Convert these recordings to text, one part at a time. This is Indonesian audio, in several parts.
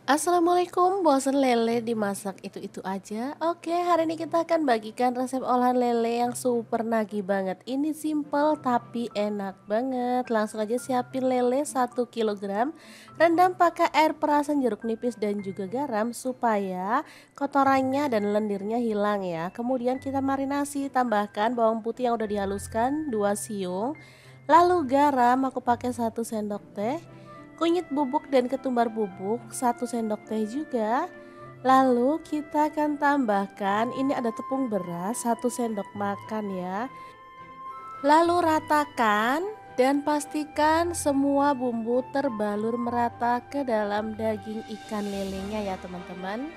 Assalamualaikum, bosen lele dimasak itu-itu aja? Oke, hari ini kita akan bagikan resep olahan lele yang super nagih banget. Ini simple tapi enak banget. Langsung aja siapin lele 1 kilogram, rendam pakai air perasan jeruk nipis dan juga garam supaya kotorannya dan lendirnya hilang ya. Kemudian kita marinasi, tambahkan bawang putih yang udah dihaluskan 2 siung. Lalu garam aku pakai 1 sendok teh, kunyit bubuk dan ketumbar bubuk 1 sendok teh juga. Lalu kita akan tambahkan ini ada tepung beras 1 sendok makan ya. Lalu ratakan dan pastikan semua bumbu terbalur merata ke dalam daging ikan lelenya ya teman-teman.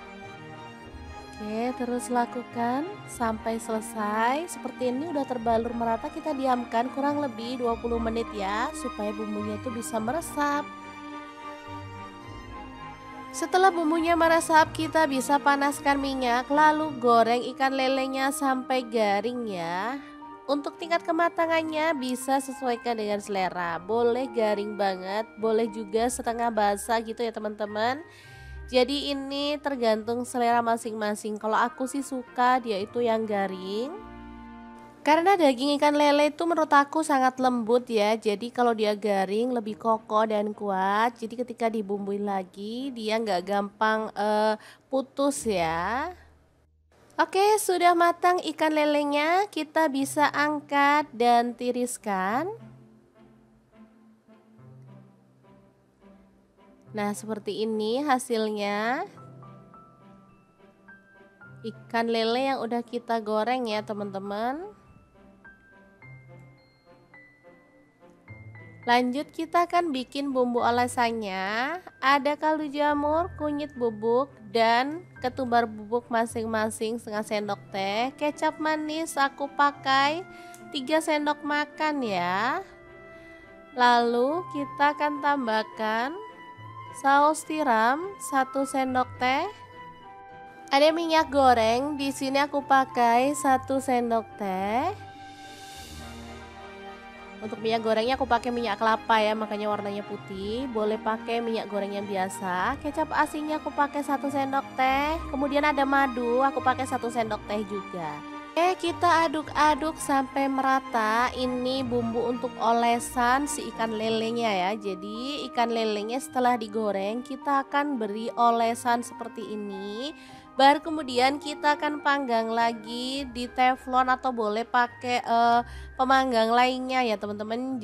Oke, terus lakukan sampai selesai. Seperti ini udah terbalur merata, kita diamkan kurang lebih 20 menit ya supaya bumbunya itu bisa meresap. Setelah bumbunya meresap, kita bisa panaskan minyak, lalu goreng ikan lelenya sampai garing ya. Untuk tingkat kematangannya bisa sesuaikan dengan selera. Boleh garing banget, boleh juga setengah basah gitu ya teman-teman. Jadi ini tergantung selera masing-masing. Kalau aku sih suka dia itu yang garing. Karena daging ikan lele itu menurut aku sangat lembut ya. Jadi kalau dia garing lebih kokoh dan kuat. Jadi ketika dibumbuin lagi dia nggak gampang putus ya. Oke, sudah matang ikan lelenya. Kita bisa angkat dan tiriskan. Nah, seperti ini hasilnya. Ikan lele yang udah kita goreng ya, teman-teman. Lanjut kita akan bikin bumbu olesannya. Ada kaldu jamur, kunyit bubuk, dan ketumbar bubuk masing-masing setengah sendok teh. Kecap manis aku pakai 3 sendok makan ya. Lalu kita akan tambahkan saus tiram 1 sendok teh. Ada minyak goreng, di sini aku pakai 1 sendok teh. Untuk minyak gorengnya aku pakai minyak kelapa ya, makanya warnanya putih. Boleh pakai minyak goreng yang biasa. Kecap asinnya aku pakai 1 sendok teh. Kemudian ada madu, aku pakai 1 sendok teh juga. Oke, kita aduk-aduk sampai merata. Ini bumbu untuk olesan si ikan lelenya ya. Jadi ikan lelenya setelah digoreng kita akan beri olesan seperti ini. Baru kemudian kita akan panggang lagi di teflon atau boleh pakai pemanggang lainnya ya teman-teman.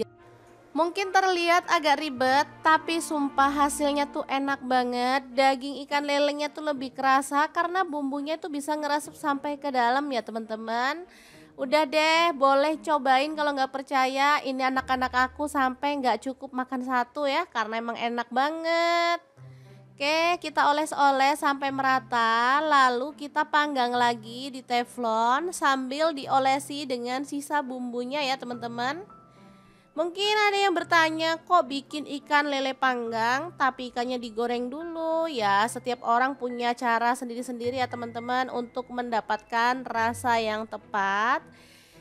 Mungkin terlihat agak ribet, tapi sumpah hasilnya tuh enak banget. Daging ikan lelenya tuh lebih kerasa karena bumbunya tuh bisa ngerasuk sampai ke dalam ya teman-teman. Udah deh, boleh cobain kalau nggak percaya. Ini anak-anak aku sampai nggak cukup makan satu ya, karena emang enak banget. Oke, kita oles-oles sampai merata, lalu kita panggang lagi di teflon sambil diolesi dengan sisa bumbunya ya teman-teman. Mungkin ada yang bertanya, kok bikin ikan lele panggang tapi ikannya digoreng dulu? Ya, setiap orang punya cara sendiri-sendiri ya teman-teman untuk mendapatkan rasa yang tepat.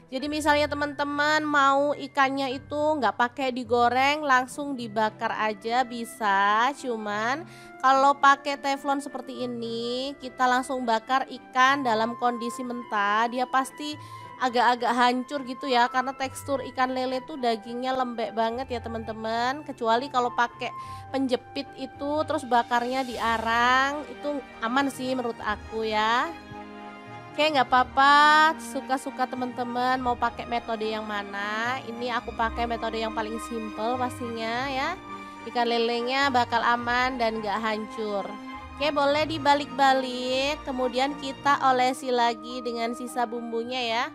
Jadi misalnya teman-teman mau ikannya itu nggak pakai digoreng, langsung dibakar aja bisa. Cuman kalau pakai teflon seperti ini, kita langsung bakar ikan dalam kondisi mentah, dia pasti agak-agak hancur gitu ya, karena tekstur ikan lele tuh dagingnya lembek banget ya teman-teman. Kecuali kalau pakai penjepit itu terus bakarnya di arang, itu aman sih menurut aku ya. Oke, nggak apa-apa, suka-suka teman-teman mau pakai metode yang mana. Ini aku pakai metode yang paling simple pastinya ya. Ikan lelenya bakal aman dan nggak hancur. Oke, boleh dibalik-balik, kemudian kita olesi lagi dengan sisa bumbunya ya.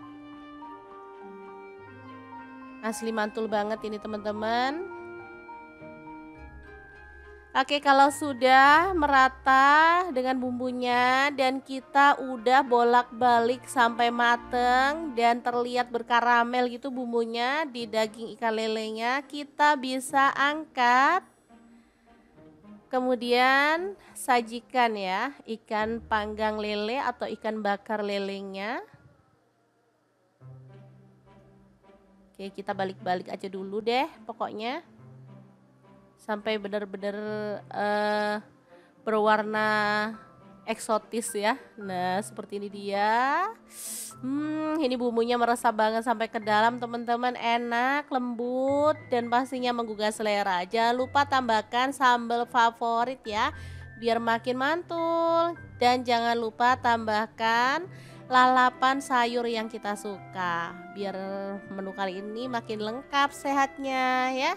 Asli mantul banget ini teman-teman. Oke, kalau sudah merata dengan bumbunya dan kita udah bolak-balik sampai mateng dan terlihat berkaramel gitu bumbunya di daging ikan lelenya, kita bisa angkat. Kemudian sajikan ya ikan panggang lele atau ikan bakar lelenya. Oke, kita balik-balik aja dulu deh pokoknya. Sampai benar-benar berwarna eksotis ya. Nah, seperti ini dia. Ini bumbunya meresap banget sampai ke dalam teman-teman, enak, lembut dan pastinya menggugah selera. Jangan lupa tambahkan sambal favorit ya, biar makin mantul. Dan jangan lupa tambahkan lalapan sayur yang kita suka, biar menu kali ini makin lengkap sehatnya ya.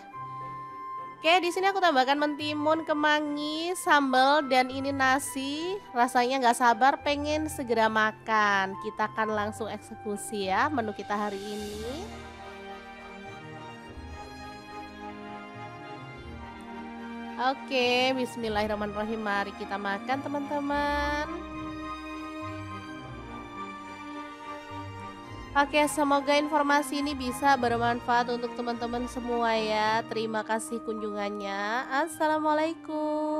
Oke, di sini aku tambahkan mentimun, kemangi, sambal, dan ini nasi. Rasanya nggak sabar pengen segera makan. Kita akan langsung eksekusi ya menu kita hari ini. Oke, bismillahirrahmanirrahim. Mari kita makan teman-teman. Oke, semoga informasi ini bisa bermanfaat untuk teman-teman semua ya. Terima kasih kunjungannya. Assalamualaikum.